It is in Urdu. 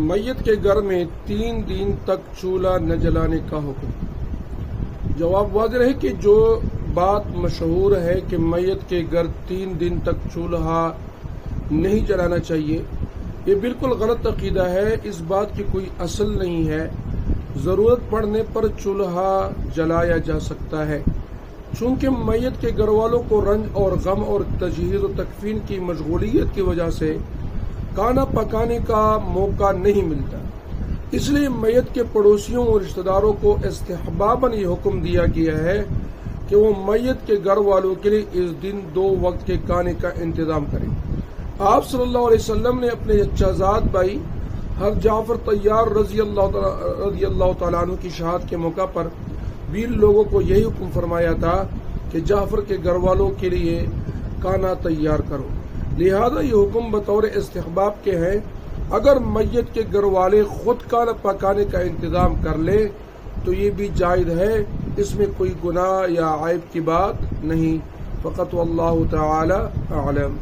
میت کے گھر میں 3 دن تک چولہا نہ جلانے کا حکم۔ جواب واضح ہے کہ جو بات مشہور ہے کہ میت کے گھر 3 دن تک چولہا نہیں جلانا چاہیے، یہ بالکل غلط عقیدہ ہے۔ اس بات کی کوئی اصل نہیں ہے۔ ضرورت پڑنے پر چولہا جلایا جا سکتا ہے، چونکہ میت کے گھر والوں کو رنج اور غم اور تجہیز و تکفین کی مشغولیت کی وجہ سے کھانا پکانے کا موقع نہیں ملتا۔ اس لیے میت کے پڑوسیوں اور رشتہ داروں کو استحباباً یہ حکم دیا گیا ہے کہ وہ میت کے گھر والوں کے لیے اس دن 2 وقت کے کھانے کا انتظام کریں۔ آپ صلی اللہ علیہ وسلم نے اپنے چچا زاد بھائی حضرت جعفر طیار رضی اللہ تعالیٰ عنہ کی شہادت کے موقع پر بھی لوگوں کو یہی حکم فرمایا تھا کہ جعفر کے گھر والوں کے لیے کھانا تیار کرو۔ لہذا یہ حکم بطور استحباب کے ہیں۔ اگر میت کے گھر والے خود کھانا پکانے کا انتظام کر لے تو یہ بھی جائز ہے، اس میں کوئی گناہ یا عیب کی بات نہیں۔ فقط واللہ تعالی اعلم۔